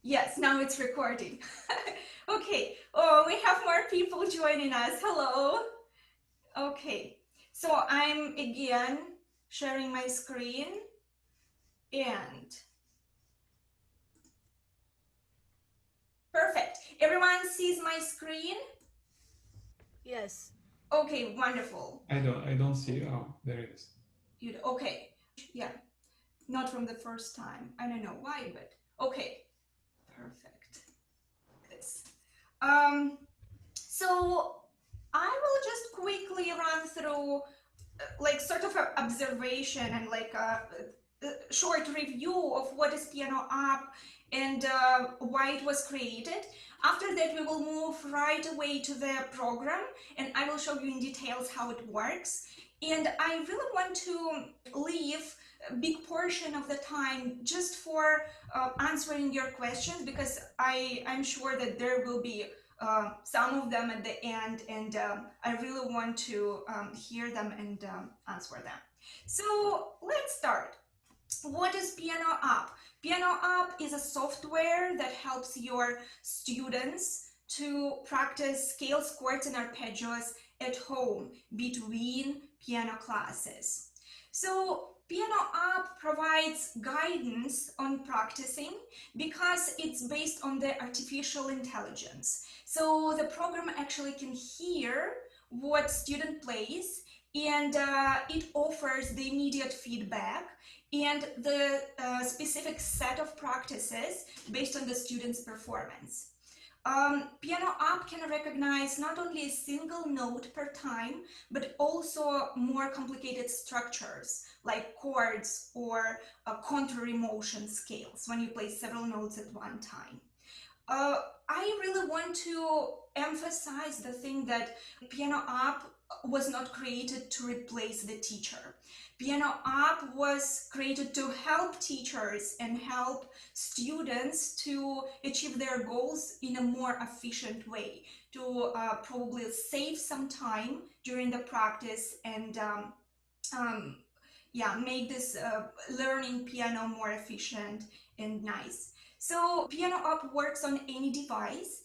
Yes, now it's recording. Okay. Oh, we have more people joining us. Hello. Okay. So I'm again sharing my screen and perfect. Everyone sees my screen? Yes. Okay, wonderful. I don't see. Oh, there it is. Okay. Yeah, not from the first time. I don't know why, but okay. Perfect. This. So I will just quickly run through like sort of an observation and like a short review of what is PianoUP and why it was created. After that, we will move right away to the program and I will show you in details how it works. And I really want to leave a big portion of the time just for answering your questions, because I'm sure that there will be some of them at the end, and I really want to hear them and answer them. So let's start. What is PianoUP? PianoUP is a software that helps your students to practice scales, chords, and arpeggios at home between piano classes. So PianoUP provides guidance on practicing because it's based on the artificial intelligence. So the program actually can hear what student plays, and it offers the immediate feedback and the specific set of practices based on the student's performance. PianoUP can recognize not only a single note per time, but also more complicated structures like chords or contour motion scales when you play several notes at one time. I really want to emphasize the thing that PianoUP was not created to replace the teacher. PianoUP was created to help teachers and help students to achieve their goals in a more efficient way, to probably save some time during the practice and yeah, make this learning piano more efficient and nice. So PianoUP works on any device.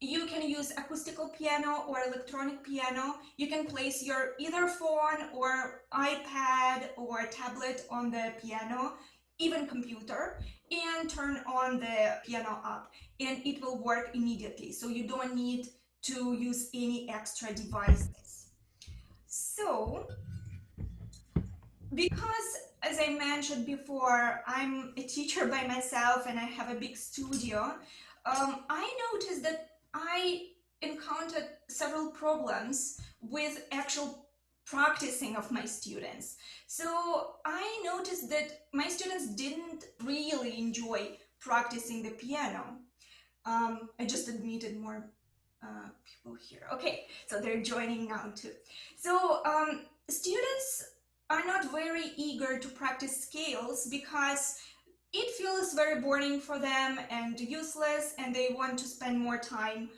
You can use acoustical piano or electronic piano. You can place your either phone or iPad or tablet on the piano, even computer, and turn on the PianoUP, and it will work immediately. So you don't need to use any extra devices. So because, as I mentioned before, I'm a teacher by myself and I have a big studio, I noticed that I encountered several problems with actual practicing of my students. So I noticed that my students didn't really enjoy practicing the piano. I just admitted more people here. Okay, so they're joining now too. So students are not very eager to practice scales because it feels very boring for them and useless, and they want to spend more time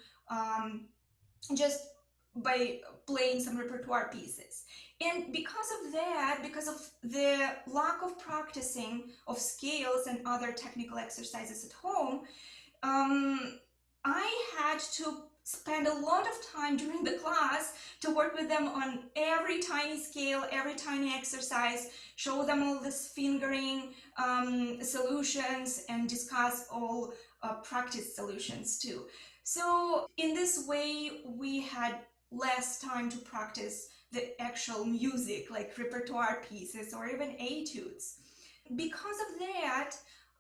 just by playing some repertoire pieces. And because of that, because of the lack of practicing of scales and other technical exercises at home, I had to spend a lot of time during the class to work with them on every tiny scale, every tiny exercise, show them all this fingering solutions, and discuss all practice solutions too. So in this way, we had less time to practice the actual music, like repertoire pieces or even etudes. Because of that,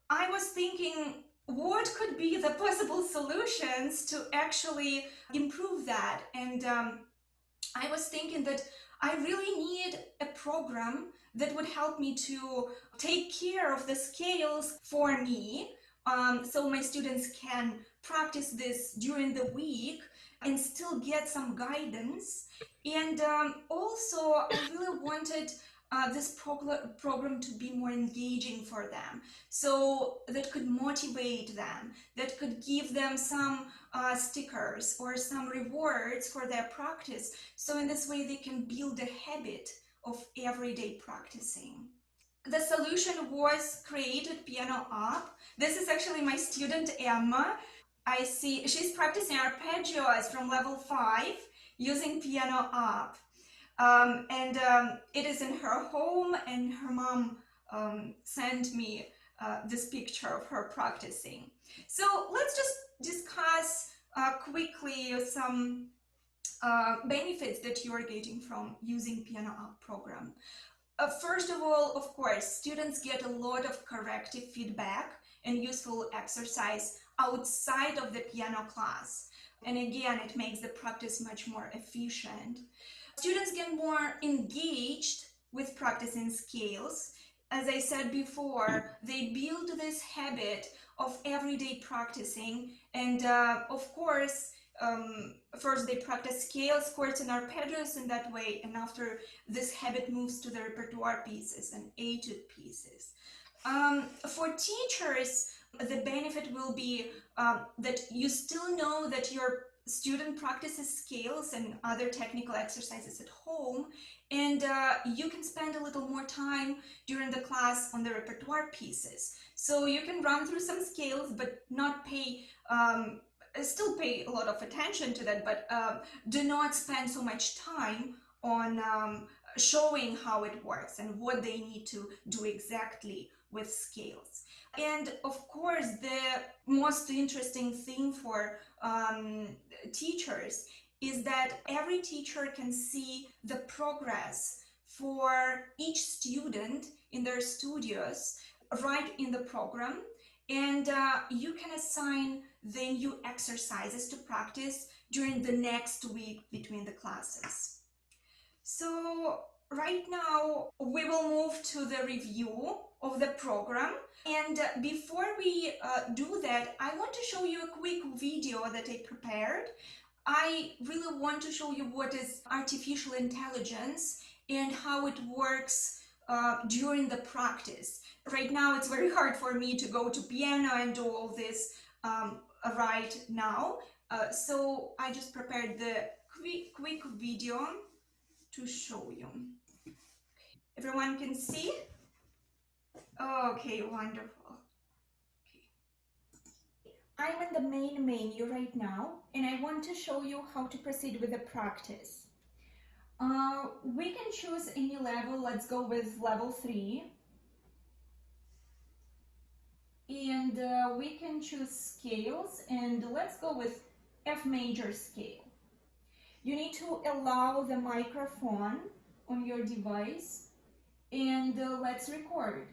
I was thinking, what could be the possible solutions to actually improve that? And I was thinking that I really need a program that would help me to take care of the scales for me, so my students can practice this during the week and still get some guidance. And also, I really wanted this program to be more engaging for them, so that could motivate them, that could give them some stickers or some rewards for their practice, so in this way they can build a habit of everyday practicing. the solution was created PianoUP. This is actually my student Emma. I see she's practicing arpeggios from level 5 using PianoUP. It is in her home, and her mom sent me this picture of her practicing. So let's just discuss quickly some benefits that you are getting from using PianoUP program. First of all, of course, students get a lot of corrective feedback and useful exercise outside of the piano class. And again, it makes the practice much more efficient. Students get more engaged with practicing scales. As I said before, they build this habit of everyday practicing, and of course, first they practice scales, chords, and arpeggios in that way, and after this habit moves to the repertoire pieces and etude pieces. For teachers, the benefit will be that you still know that your student practices scales and other technical exercises at home, and you can spend a little more time during the class on the repertoire pieces. So you can run through some scales, but not pay still pay a lot of attention to that, but do not spend so much time on showing how it works and what they need to do exactly with scales. And of course, the most interesting thing for teachers is that every teacher can see the progress for each student in their studios right in the program, and you can assign the new exercises to practice during the next week between the classes. So right now we will move to the review of the program, and before we do that, I want to show you a quick video that I prepared. I really want to show you what is artificial intelligence and how it works during the practice. Right now it's very hard for me to go to piano and do all this right now, so I just prepared the quick video to show you. Everyone can see? Okay, wonderful. Okay. I'm in the main menu right now, and I want to show you how to proceed with the practice. We can choose any level. Let's go with level 3. And we can choose scales, and let's go with F major scale. You need to allow the microphone on your device, and let's record.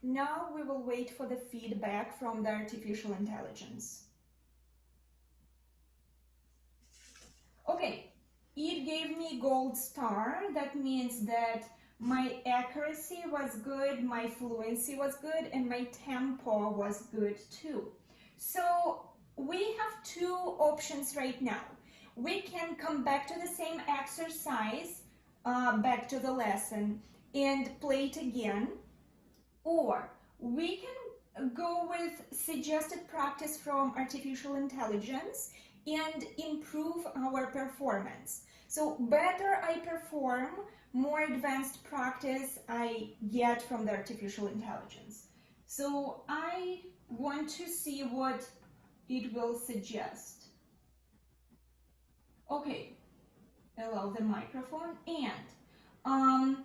Now we will wait for the feedback from the artificial intelligence. Okay, it gave me gold star. That means that my accuracy was good, my fluency was good, and my tempo was good too. So we have two options right now. We can come back to the same exercise, back to the lesson, and play it again. Or we can go with suggested practice from artificial intelligence and improve our performance. So better I perform, more advanced practice I get from the artificial intelligence. So I want to see what it will suggest. Okay, allow the microphone, and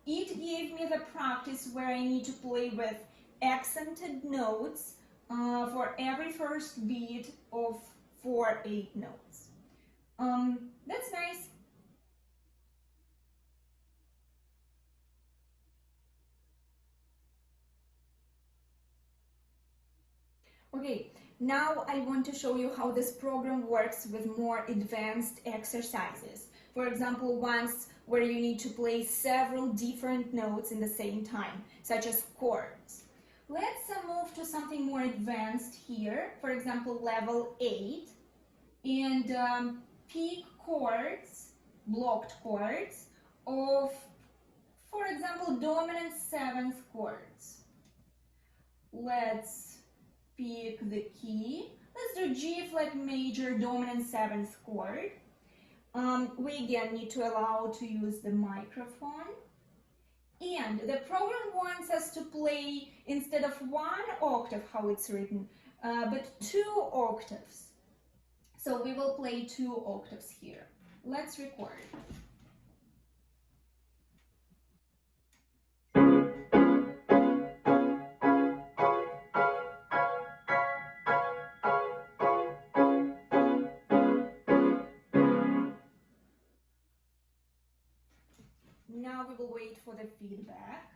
it gave me the practice where I need to play with accented notes for every first beat of 4/8 notes. That's nice. Okay, now I want to show you how this program works with more advanced exercises. For example, ones where you need to play several different notes in the same time, such as chords. Let's move to something more advanced here. For example, level 8, and pick chords, blocked chords of for example, dominant seventh chords. Let's pick the key. Let's do G flat major dominant seventh chord. We again need to allow to use the microphone. And the program wants us to play instead of one octave, how it's written, but 2 octaves. So we will play 2 octaves here. Let's record. Now we will wait for the feedback.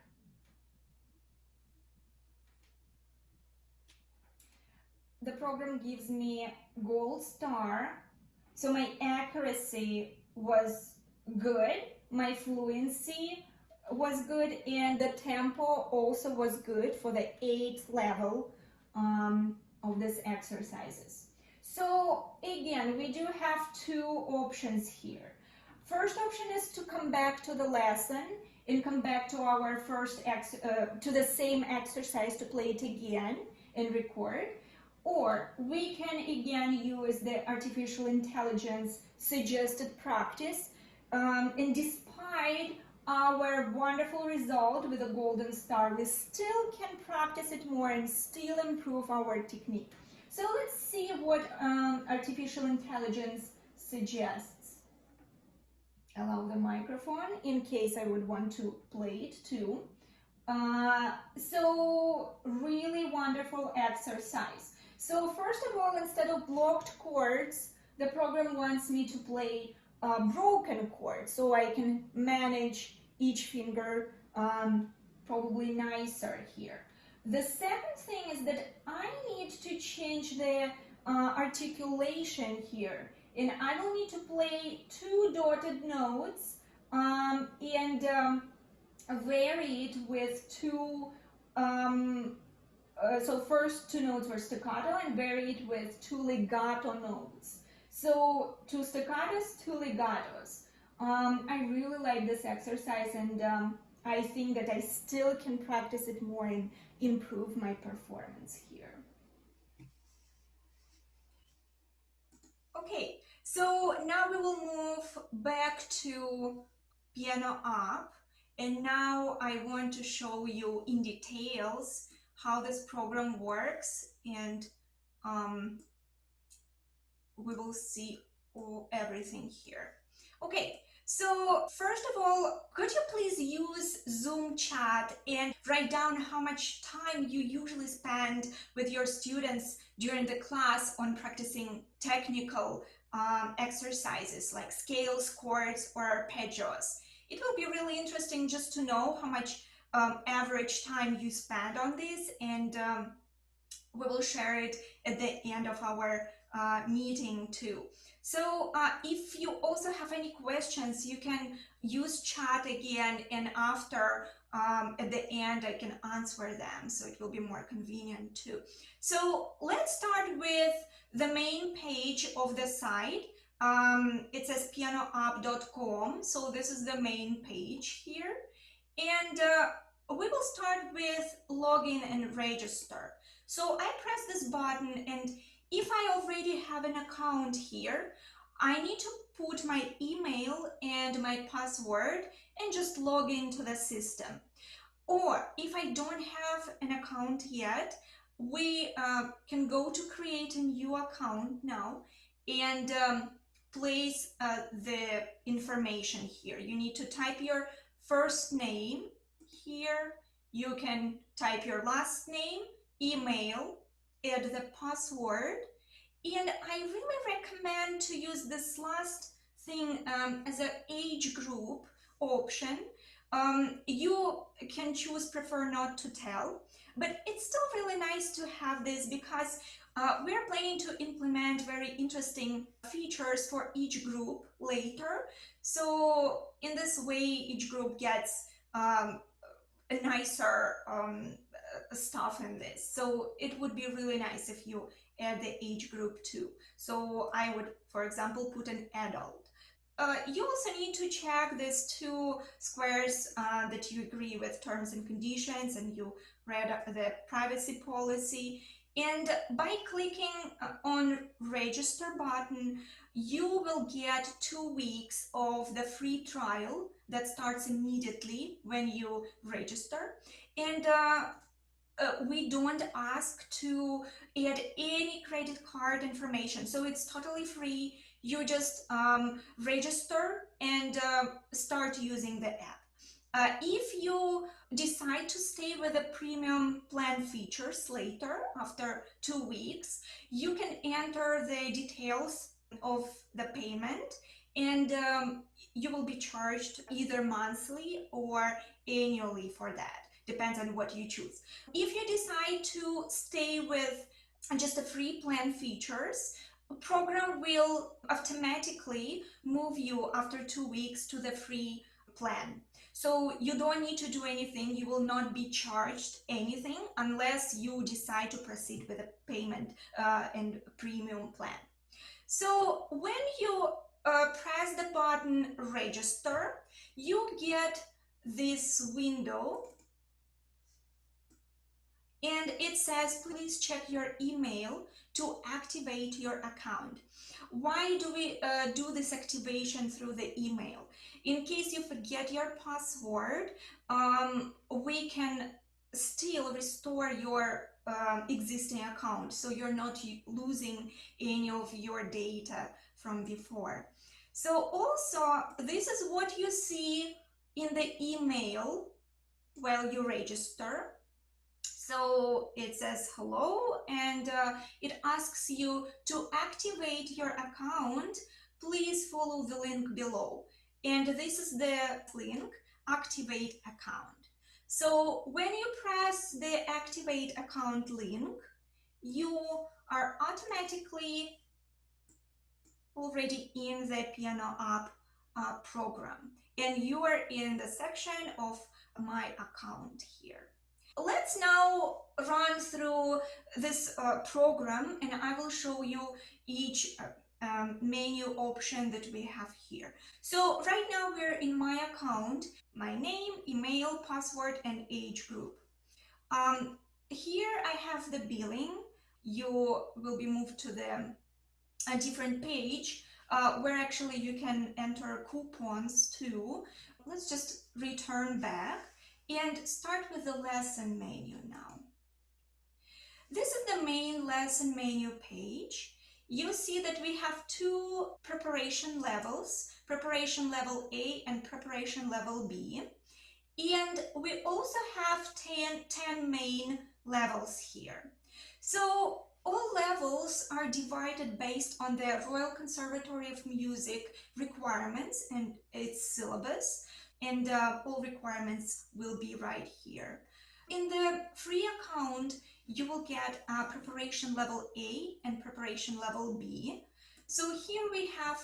The program gives me gold star, so my accuracy was good, my fluency was good, and the tempo also was good for the 8th level of these exercises. So again, we do have 2 options here. First option is to come back to the lesson and come back to our to the same exercise to play it again and record. Or we can again use the artificial intelligence suggested practice, and despite our wonderful result with a golden star, we still can practice it more and still improve our technique. So let's see what artificial intelligence suggests. Allow the microphone in case I would want to play it too. So really wonderful exercise. So first of all, instead of blocked chords, the program wants me to play broken chords, so I can manage each finger probably nicer here. The second thing is that I need to change the articulation here, and I will need to play 2 dotted notes and vary it with 2 so first 2 notes were staccato and vary it with 2 legato notes. So 2 staccatos, 2 legatos. I really like this exercise, and I think that I still can practice it more and improve my performance here. Okay, so now we will move back to PianoUP, and now I want to show you in details how this program works, and we will see everything here. Okay, so first of all, could you please use Zoom chat and write down how much time you usually spend with your students during the class on practicing technical exercises like scales, chords, or arpeggios. It will be really interesting just to know how much average time you spend on this, and we will share it at the end of our meeting too. So if you also have any questions, you can use chat again, and after at the end I can answer them, so it will be more convenient too. So let's start with the main page of the site. It says pianoup.com, so this is the main page here, and we will start with login and register. So I press this button, and if I already have an account here, I need to put my email and my password and just log into the system. Or if I don't have an account yet, we can go to create a new account now and place the information here. You need to type your first name here. You can type your last name, email, add the password, and I really recommend to use this last thing as an age group option. You can choose prefer not to tell, but it's still really nice to have this because we're planning to implement very interesting features for each group later. So in this way, each group gets a nicer stuff in this. So it would be really nice if you add the age group too. So I would, for example, put an adult. you also need to check these two squares that you agree with terms and conditions and you read the privacy policy. And by clicking on register button, you will get 2 weeks of the free trial that starts immediately when you register. And we don't ask to add any credit card information, so it's totally free. You just register and start using the app. If you decide to stay with the premium plan features later, after 2 weeks, you can enter the details of the payment, and you will be charged either monthly or annually for that. Depends on what you choose. If you decide to stay with just the free plan features, program will automatically move you after 2 weeks to the free plan. So you don't need to do anything. You will not be charged anything unless you decide to proceed with a payment and premium plan. So when you press the button register, you get this window and it says please check your email to activate your account. Why do we do this activation through the email? In case you forget your password, we can still restore your existing account, so you're not losing any of your data from before. So also, this is what you see in the email while you register. So it says hello, and it asks you to activate your account. Please follow the link below. And this is the link, activate account. So when you press the activate account link, you are automatically already in the PianoUP program, and you are in the section of my account here. Let's now run through this program, and I will show you each menu option that we have here. So right now we're in my account, my name, email, password, and age group. Here I have the billing. You will be moved to a different page where actually you can enter coupons too. Let's just return back and start with the lesson menu now. This is the main lesson menu page. You see that we have two preparation levels, preparation level A and preparation level B. And we also have 10 main levels here. So all levels are divided based on the Royal Conservatory of Music requirements and its syllabus, and all requirements will be right here. In the free account, you will get preparation level A and preparation level B. So here we have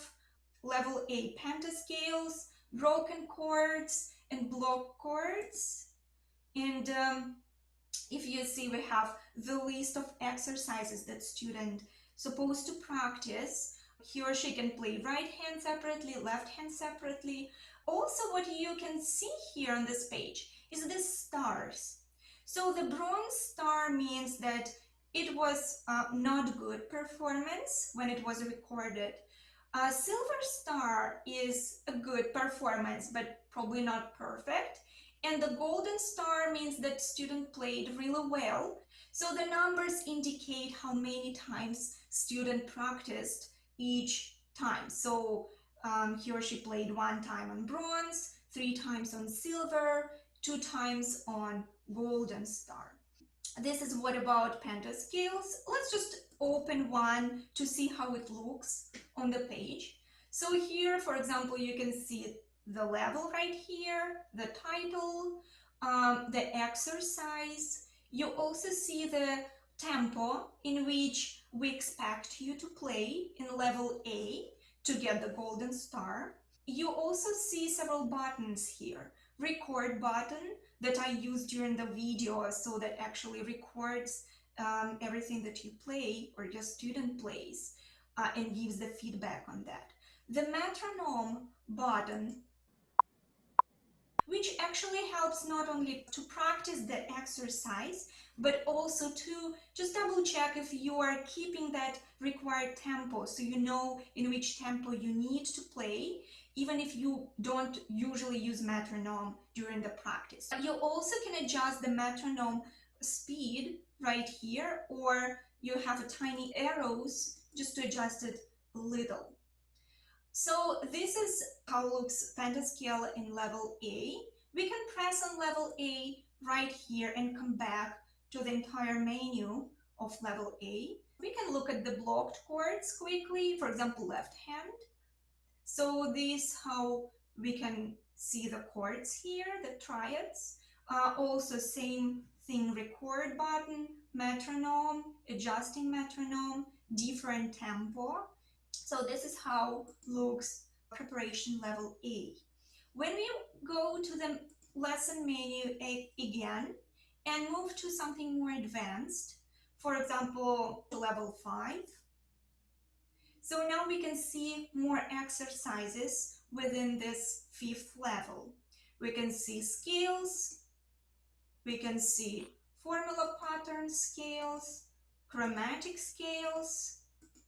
level A pentascales, broken chords, and block chords. And if you see, we have the list of exercises that student supposed to practice. He or she can play right hand separately, left hand separately. Also, what you can see here on this page is the stars. So the bronze star means that it was not good performance when it was recorded. A silver star is a good performance, but probably not perfect. And the golden star means that student played really well. So the numbers indicate how many times student practiced each time. So he or she played 1 time on bronze, 3 times on silver, 2 times on golden star. This is what about pentascales. Let's just open one to see how it looks on the page. So here, for example, you can see the level right here, the title, the exercise. You also see the tempo in which we expect you to play in level A to get the golden star. You also see several buttons here. Record button that I use during the video, so that actually records everything that you play or your student plays and gives the feedback on that. the metronome button, which actually helps not only to practice the exercise, but also to just double check if you are keeping that required tempo, so you know in which tempo you need to play, even if you don't usually use metronome during the practice. You also can adjust the metronome speed right here, or you have a tiny arrows just to adjust it a little. So this is how looks pentascale in level A. We can press on level A right here and come back to the entire menu of level A. We can look at the blocked chords quickly, for example, left hand. So this how we can see the chords here, the triads. Also same thing, record button, metronome, adjusting metronome, different tempo. So this is how looks preparation level A. When we go to the lesson menu again and move to something more advanced, for example, level 5. So now we can see more exercises within this 5th level. We can see scales, we can see formula pattern scales, chromatic scales,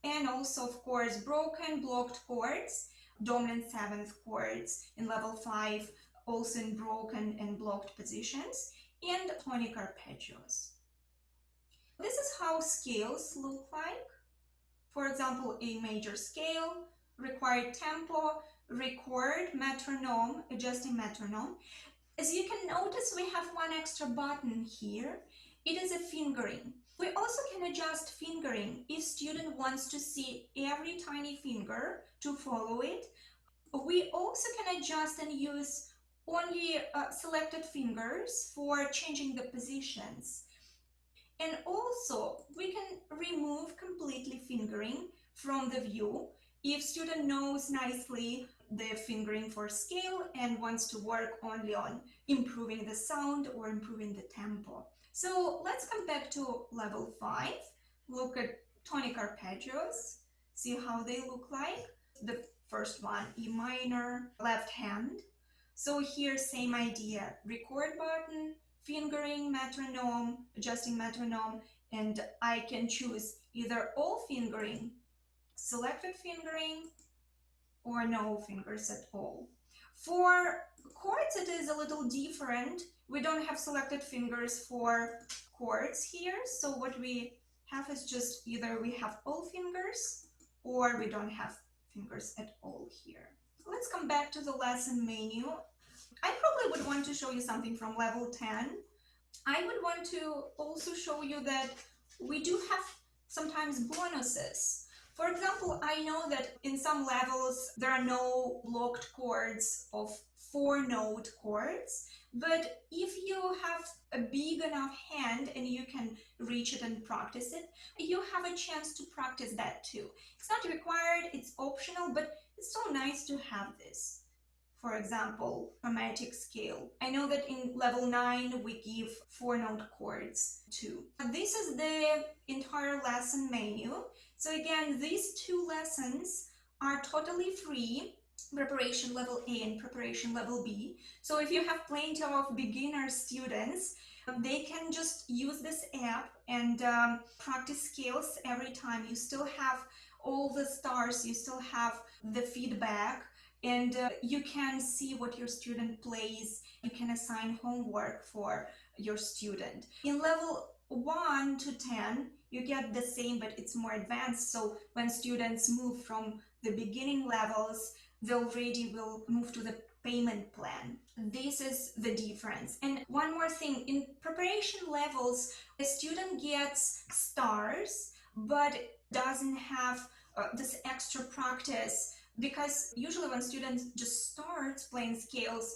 and also, of course, broken, blocked chords, dominant 7th chords in level 5, also in broken and blocked positions, and tonic arpeggios. This is how scales look like. For example, A major scale, required tempo, record, metronome, adjusting metronome. As you can notice, we have one extra button here. It is a fingering. We also can adjust fingering if student wants to see every tiny finger to follow it. We also can adjust and use only selected fingers for changing the positions. And also we can remove completely fingering from the view if student knows nicely the fingering for scale and wants to work only on improving the sound or improving the tempo. So let's come back to level 5, look at tonic arpeggios, see how they look like. The first one, E minor, left hand. So here, same idea, record button, fingering, metronome, adjusting metronome, and I can choose either all fingering, selected fingering, or no fingers at all. For chords, it is a little different. We don't have selected fingers for chords here, so what we have is just either we have all fingers or we don't have fingers at all here. Let's come back to the lesson menu. I probably would want to show you something from level 10. I would want to also show you that we do have sometimes bonuses. For example, I know that in some levels there are no blocked chords of 4-note chords, but if you have a big enough hand and you can reach it and practice it, you have a chance to practice that too. It's not required, it's optional, but it's so nice to have this. For example, chromatic scale. I know that in level 9 we give 4-note chords too. This is the entire lesson menu. So again, these 2 lessons are totally free, preparation level A and preparation level B. So if you have plenty of beginner students, they can just use this app and practice scales every time. You still have all the stars, you still have the feedback, and you can see what your student plays. You can assign homework for your student. In level 1 to 10, you get the same, but it's more advanced. So when students move from the beginning levels, they already will move to the payment plan. This is the difference. And one more thing, in preparation levels, the student gets stars, but doesn't have this extra practice, because usually when students just starts playing scales,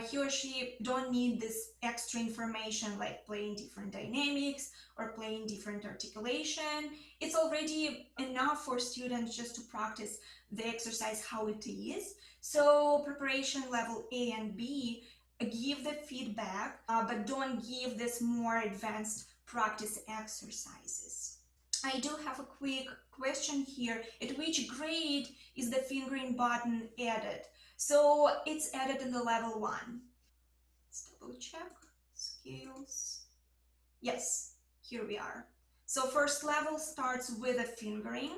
he or she don't need this extra information like playing different dynamics or playing different articulation. It's already enough for students just to practice the exercise how it is. So preparation level A and B give the feedback, but don't give this more advanced practice exercises. I do have a quick question here. At which grade is the fingering button added? So it's added in the level 1. Let's double check. Scales. Yes, here we are. So first level starts with the fingering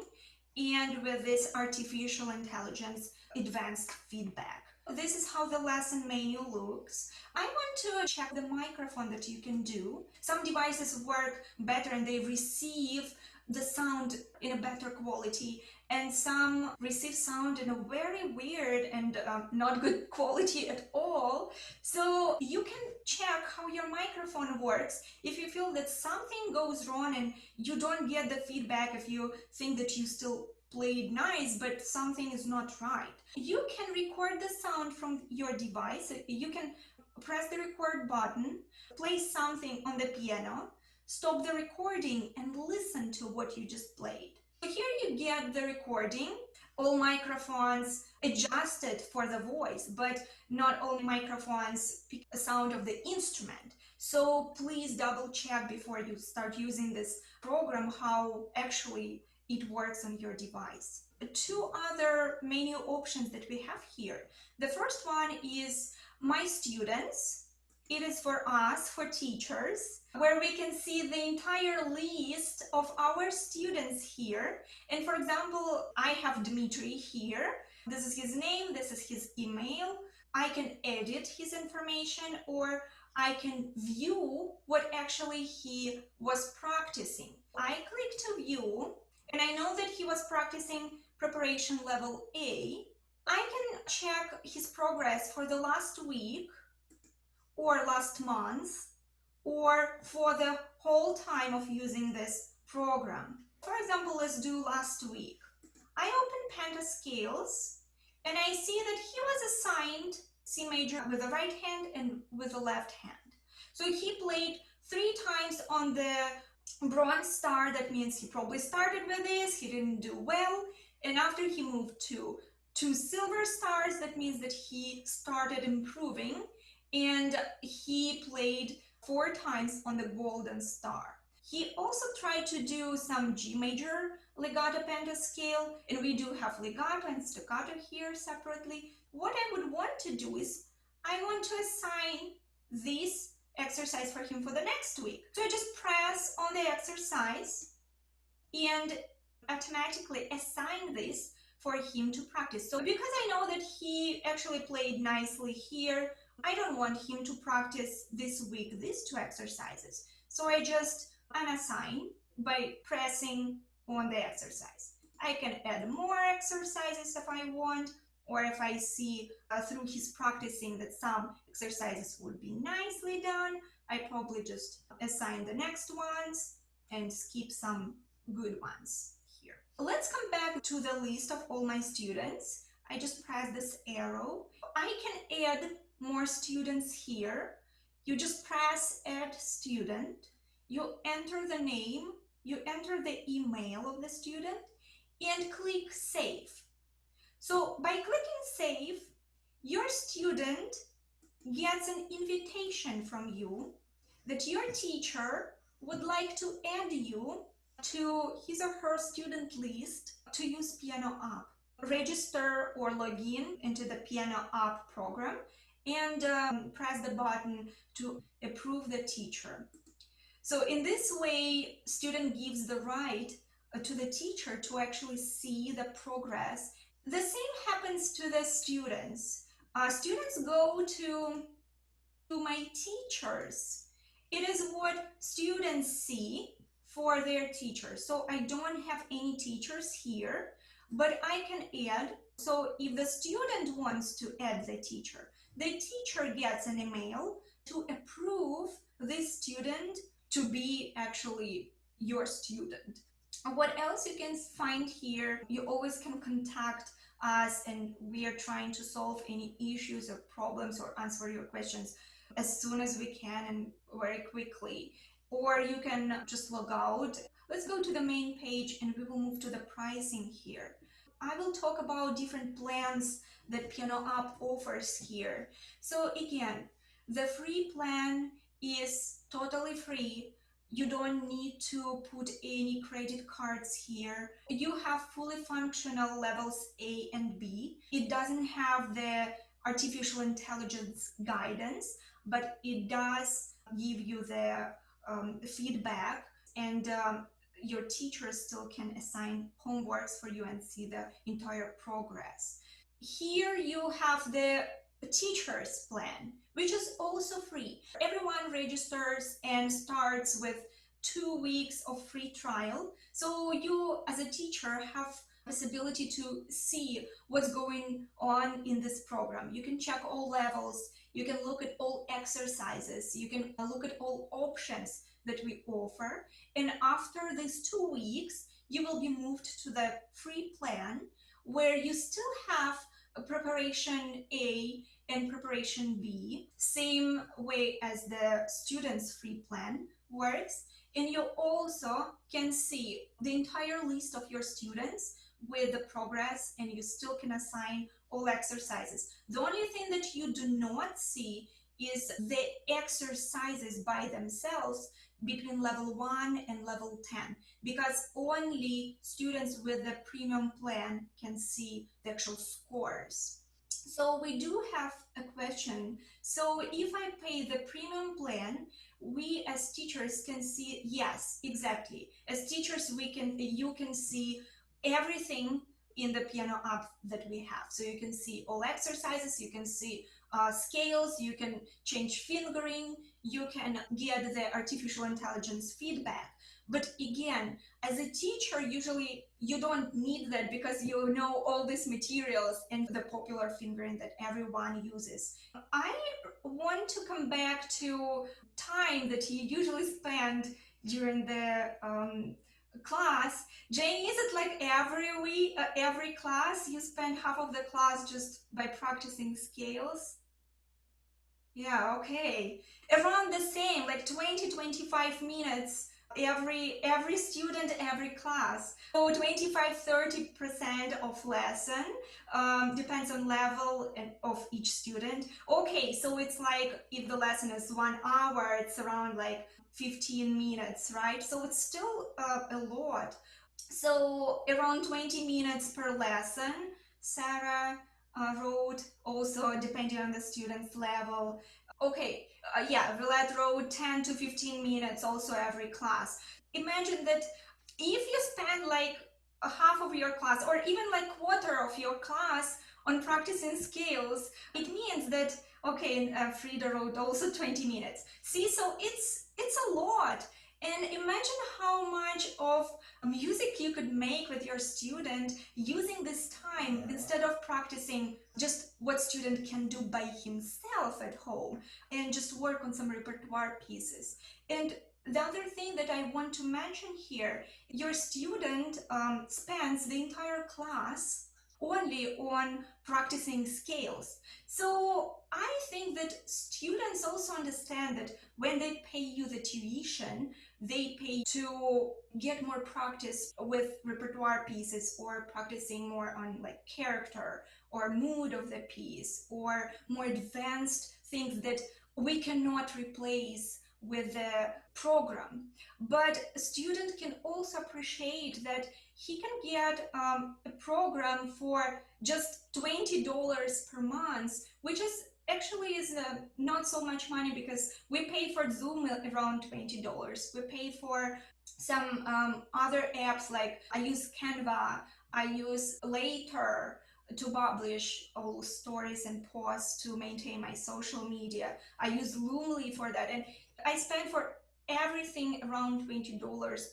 and with this artificial intelligence advanced feedback. This is how the lesson menu looks. I want to check the microphone that you can do. Some devices work better and they receive the sound in a better quality, and some receive sound in a very weird and not good quality at all. So you can check how your microphone works. If you feel that something goes wrong and you don't get the feedback, if you think that you still played nice but something is not right, you can record the sound from your device. You can press the record button, play something on the piano, stop the recording and listen to what you just played. So here you get the recording, all microphones adjusted for the voice, but not all microphones pick the sound of the instrument. So please double check before you start using this program how actually it works on your device. Two other menu options that we have here. The first one is My Students. It is for us, for teachers, where we can see the entire list of our students here. And for example, I have Dmitry here. This is his name, this is his email. I can edit his information, or I can view what actually he was practicing. I click to view, and I know that he was practicing preparation level A. I can check his progress for the last week, or last month, or for the whole time of using this program. For example, let's do last week. I open Pentascales and I see that he was assigned C major with the right hand and with the left hand. So he played 3 times on the bronze star. That means he probably started with this, he didn't do well, and after he moved to 2 silver stars, that means that he started improving, and he played 4 times on the golden star. He also tried to do some G major legato pentascale, and we do have legato and staccato here separately. What I would want to do is I want to assign this exercise for him for the next week. So I just press on the exercise and automatically assign this for him to practice. So because I know that he actually played nicely here, I don't want him to practice this week these 2 exercises. So I just unassign by pressing on the exercise. I can add more exercises if I want, or if I see through his practicing that some exercises would be nicely done, I probably just assign the next ones and skip some good ones here. Let's come back to the list of all my students. I just press this arrow. I can add more students here. You just press add student, you enter the name, you enter the email of the student, and click save. So by clicking save, your student gets an invitation from you that your teacher would like to add you to his or her student list to use PianoUP. Register or log in into the PianoUP program and press the button to approve the teacher. So in this way, student gives the right to the teacher to actually see the progress. The same happens to the students. Students go to my teachers. It is what students see for their teachers. So I don't have any teachers here, but I can add. So if the student wants to add the teacher gets an email to approve this student to be actually your student. What else you can find here? You always can contact us, and we are trying to solve any issues or problems or answer your questions as soon as we can and very quickly. Or you can just log out. Let's go to the main page and we will move to the pricing here. I will talk about different plans that PianoUP offers here. So again, the free plan is totally free. You don't need to put any credit cards here. You have fully functional levels A and B. It doesn't have the artificial intelligence guidance, but it does give you the feedback, and your teacher still can assign homeworks for you and see the entire progress. Here you have the teacher's plan, which is also free. Everyone registers and starts with 2 weeks of free trial. So you as a teacher have possibility to see what's going on in this program. You can check all levels, you can look at all exercises, you can look at all options that we offer. And after these 2 weeks, you will be moved to the free plan, where you still have a preparation A and preparation B, same way as the student's free plan works. And you also can see the entire list of your students with the progress, and you still can assign all exercises. The only thing that you do not see is the exercises by themselves between level 1 and level 10, because only students with the premium plan can see the actual scores. So we do have a question. So if I pay the premium plan, we as teachers can see, yes, exactly. As teachers, you can see everything in the PianoUP that we have. So you can see all exercises, you can see scales, you can change fingering, you can get the artificial intelligence feedback. But again, as a teacher, usually you don't need that, because you know all these materials and the popular fingering that everyone uses. I want to come back to time that you usually spend during the class. Jane, is it like every week, every class, you spend half of the class just by practicing scales? Yeah, okay. Around the same, like 20-25 minutes every student, every class. So 25-30% of lesson, depends on level of each student. Okay, so it's like if the lesson is 1 hour, it's around like 15 minutes, right? So it's still a lot. So around 20 minutes per lesson, Sarah wrote, also depending on the student's level. Okay, yeah, Villette wrote 10-15 minutes also every class. Imagine that if you spend like a half of your class, or even like quarter of your class, on practicing scales, it means that, okay, Frida wrote also 20 minutes. See, so it's a lot. And imagine how much of music you could make with your student using this time, instead of practicing just what student can do by himself at home, and just work on some repertoire pieces. And the other thing that I want to mention here, your student spends the entire class only on practicing scales. So I think that students also understand that when they pay you the tuition, they pay to get more practice with repertoire pieces, or practicing more on like character or mood of the piece, or more advanced things that we cannot replace with the program. But a student can also appreciate that he can get a program for just $20 per month, which is actually is not so much money, because we pay for Zoom around $20. We pay for some other apps, like I use Canva, I use Later to publish all stories and posts, to maintain my social media. I use Loomly for that, and I spend for everything around $20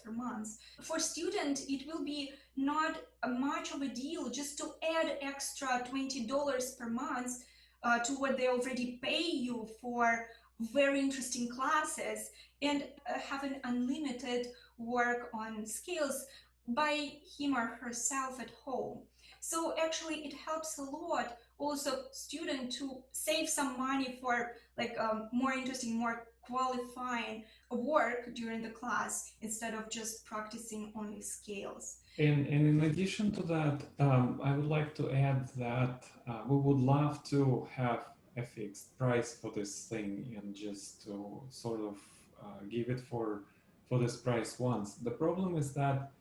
per month. For students, it will be not much of a deal just to add extra $20 per month to what they already pay you for very interesting classes, and have an unlimited work on skills by him or herself at home. So actually it helps a lot also student to save some money for like more interesting, more qualifying work during the class, instead of just practicing only scales. And in addition to that, I would like to add that we would love to have a fixed price for this thing, and just to sort of give it for for this price once. The problem is that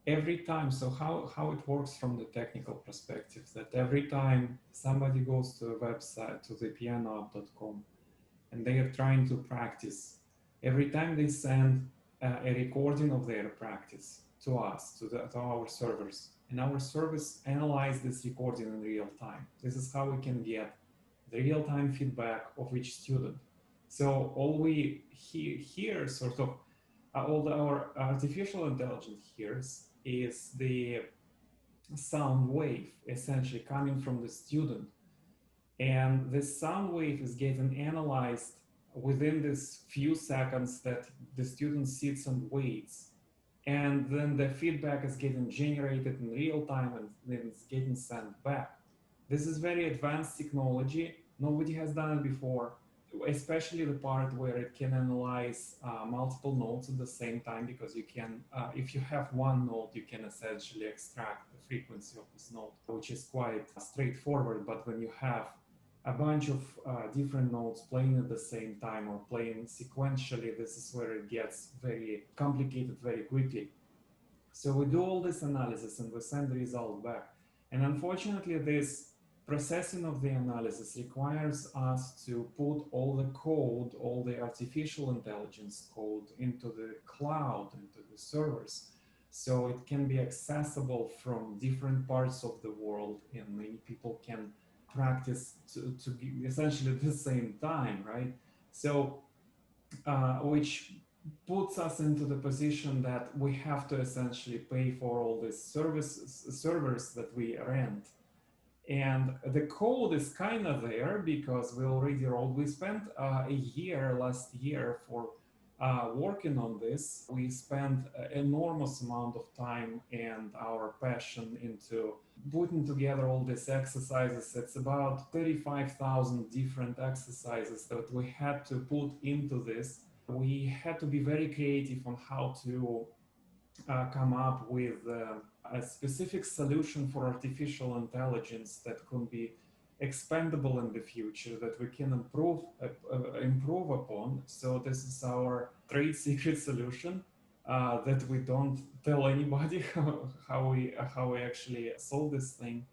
every time, so how it works from the technical perspective, that every time somebody goes to a website, to the pianoup.com, and they are trying to practice, every time they send a recording of their practice to us, to our servers, and our servers analyze this recording in real time. This is how we can get the real-time feedback of each student. So all we hear sort of, all our artificial intelligence hears is the sound wave essentially coming from the student. And this sound wave is getting analyzed within this few seconds that the student sits and waits. And then the feedback is getting generated in real time and then it's getting sent back. This is very advanced technology. Nobody has done it before, especially the part where it can analyze multiple notes at the same time, because you can, if you have one note, you can essentially extract the frequency of this note, which is quite straightforward. But when you have a bunch of different notes playing at the same time or playing sequentially, this is where it gets very complicated very quickly. So we do all this analysis and we send the result back. And unfortunately, this processing of the analysis requires us to put all the code, all the artificial intelligence code into the cloud, into the servers. So it can be accessible from different parts of the world and many people can practice to essentially at the same time, right? So, which puts us into the position that we have to essentially pay for all these servers that we rent. And the code is kind of there because we already wrote, we spent a year last year for working on this. We spent an enormous amount of time and our passion into putting together all these exercises. It's about 35,000 different exercises that we had to put into this. We had to be very creative on how to come up with a specific solution for artificial intelligence that could be expandable in the future, that we can improve upon. So this is our trade secret solution that we don't tell anybody how we actually solve this thing.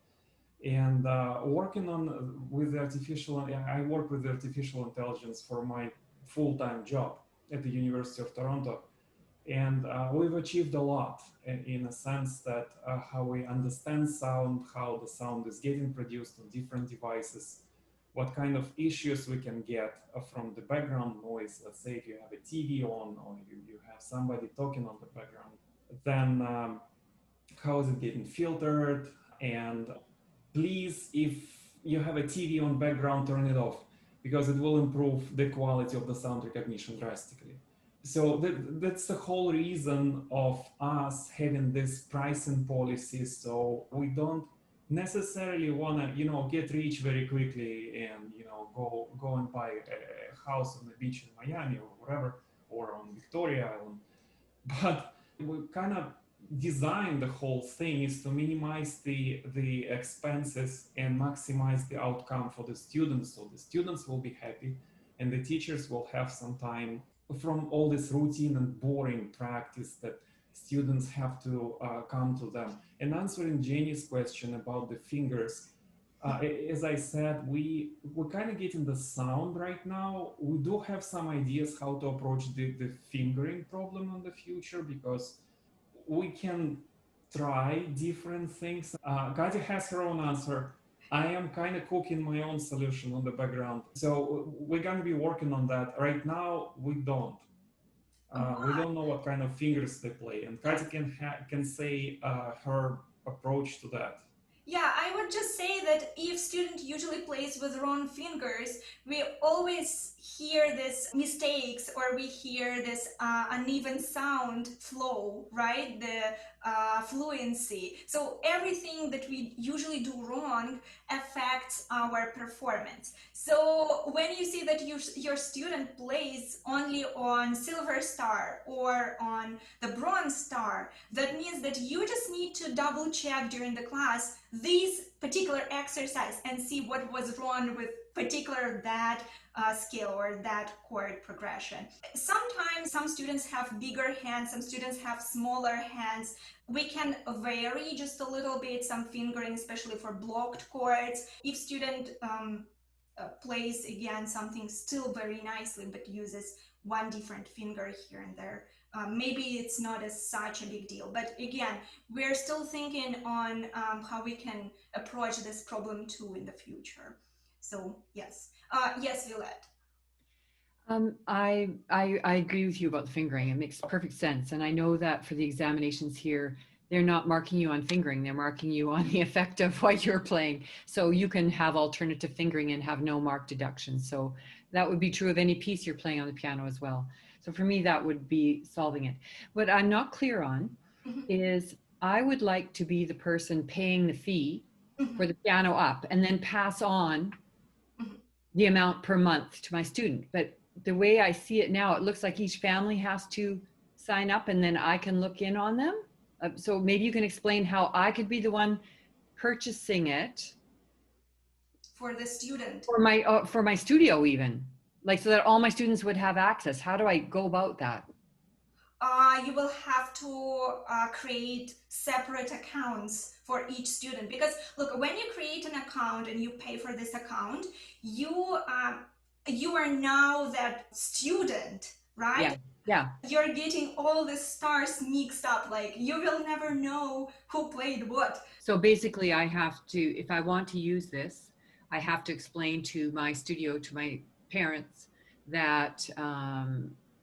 And working on with the I work with artificial intelligence for my full-time job at the University of Toronto. And we've achieved a lot in a sense that how we understand sound, how the sound is getting produced on different devices, what kind of issues we can get from the background noise. Let's say if you have a TV on or you have somebody talking on the background, then how is it getting filtered? And please, if you have a TV on background, turn it off because it will improve the quality of the sound recognition drastically. So that's the whole reason of us having this pricing policy. So we don't necessarily want to, get rich very quickly and, go and buy a house on the beach in Miami or wherever, or on Victoria Island. But we kind of design the whole thing is to minimize the expenses and maximize the outcome for the students. So the students will be happy and the teachers will have some time from all this routine and boring practice that students have to come to them. And answering Jenny's question about the fingers, as I said, we're kind of getting the sound right now. We do have some ideas how to approach the fingering problem in the future because we can try different things. Katya has her own answer. I am kind of cooking my own solution on the background. So we're going to be working on that. Right now, we don't. We don't know what kind of fingers they play. And Katya can say her approach to that. Yeah, I would just say that if student usually plays with wrong fingers, we always hear this mistakes or we hear this uneven sound flow, right? The fluency. So everything that we usually do wrong affects our performance. So when you see that your student plays only on silver star or on the bronze star, that means that you just need to double check during the class this particular exercise and see what was wrong with particular that skill or that chord progression. Sometimes some students have bigger hands, some students have smaller hands. We can vary just a little bit some fingering, especially for blocked chords. If student plays again something still very nicely but uses one different finger here and there, maybe it's not as such a big deal. But again, we're still thinking on how we can approach this problem too in the future. So yes, yes, Villette. I agree with you about the fingering. It makes perfect sense. And I know that for the examinations here, they're not marking you on fingering, they're marking you on the effect of what you're playing. So you can have alternative fingering and have no mark deduction. So that would be true of any piece you're playing on the piano as well. So for me, that would be solving it. What I'm not clear on is I would like to be the person paying the fee for the PianoUP and then pass on the amount per month to my student. But the way I see it now, it looks like each family has to sign up and then I can look in on them. So maybe you can explain how I could be the one purchasing it For the student. for my studio even, like so that all my students would have access. How do I go about that? You will have to create separate accounts for each student, because look, when you create an account and you pay for this account, you are now that student, right? Yeah. You're getting all the stars mixed up, like you will never know who played what. So basically I have to, if I want to use this, I have to explain to my studio, to my parents that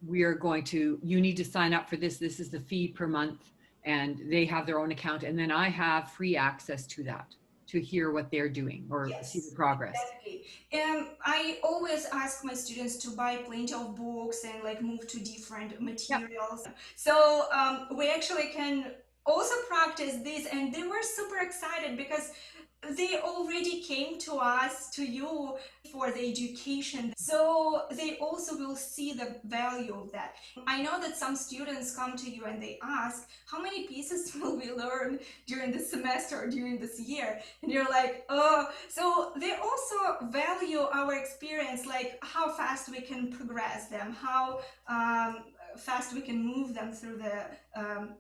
we are going to, you need to sign up for this. This is the fee per month, and they have their own account. And then I have free access to that, to hear what they're doing or see the progress. Exactly. I always ask my students to buy plenty of books and like move to different materials. So we actually can also practice this, and they were super excited because they already came to us, to you, for the education. So they also will see the value of that. I know that some students come to you and they ask, how many pieces will we learn during the semester or during this year? And you're like, oh, so they also value our experience, like how fast we can progress them, how fast we can move them through the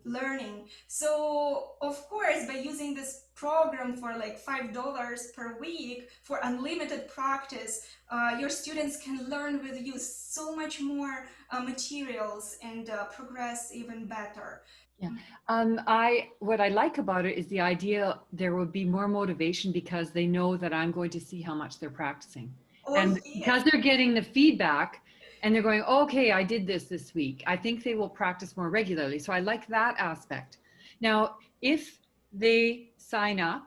learning. So of course, by using this program for like $5 per week for unlimited practice, your students can learn with you so much more materials and progress even better. Yeah. What I like about it is the idea there will be more motivation because they know that I'm going to see how much they're practicing. Oh, and yes. Because they're getting the feedback and they're going, okay, I did this week, I think they will practice more regularly. So I like that aspect. Now, if they sign up,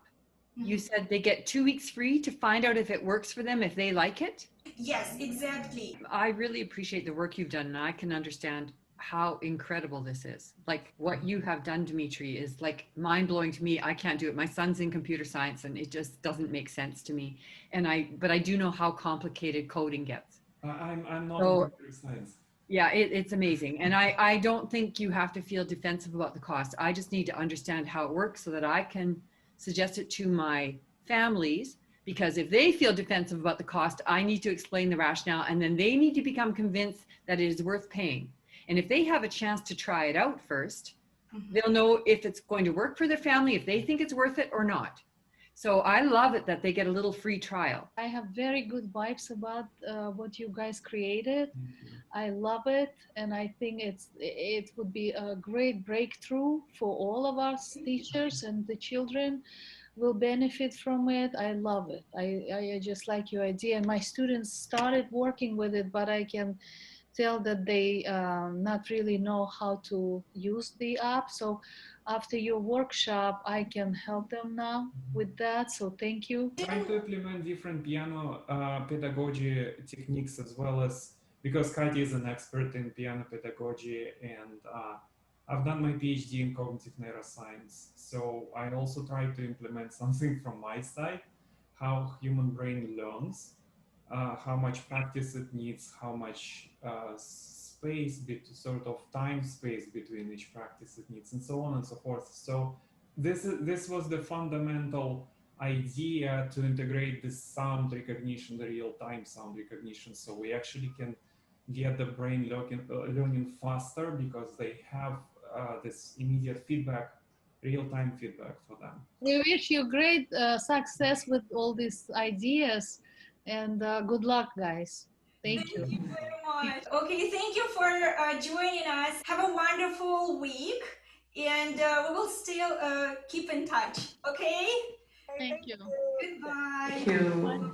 you said they get 2 weeks free to find out if it works for them, if they like it. Yes, exactly. I really appreciate the work you've done, and I can understand how incredible this is. Like what you have done, Dimitri, is like mind-blowing to me. I can't do it. My son's in computer science and it just doesn't make sense to me. But I do know how complicated coding gets. I'm not So, in computer science. Yeah, it's amazing. And I don't think you have to feel defensive about the cost. I just need to understand how it works so that I can suggest it to my families, because if they feel defensive about the cost, I need to explain the rationale, and then they need to become convinced that it is worth paying. And if they have a chance to try it out first, they'll know if it's going to work for their family, if they think it's worth it or not. So I love it that they get a little free trial. I have very good vibes about what you guys created. I love it, and I think it would be a great breakthrough for all of us teachers, and the children will benefit from it. I love it. I just like your idea, and my students started working with it, but I can tell that they not really know how to use the app. So after your workshop, I can help them now with that. So thank you. Trying to implement different piano pedagogy techniques, as well as, because Katya is an expert in piano pedagogy, and I've done my PhD in cognitive neuroscience. So I also try to implement something from my side, how human brain learns, how much practice it needs, how much sort of time space between each practice it needs, and so on and so forth. So this was the fundamental idea to integrate this sound recognition, the real-time sound recognition, so we actually can get the brain learning faster because they have this immediate feedback, real-time feedback for them. We wish you great success with all these ideas, and good luck, guys. Thank you. Thank you very much. Okay, thank you for joining us. Have a wonderful week, and we will still keep in touch. Okay? Thank you. Goodbye. Thank you. Bye.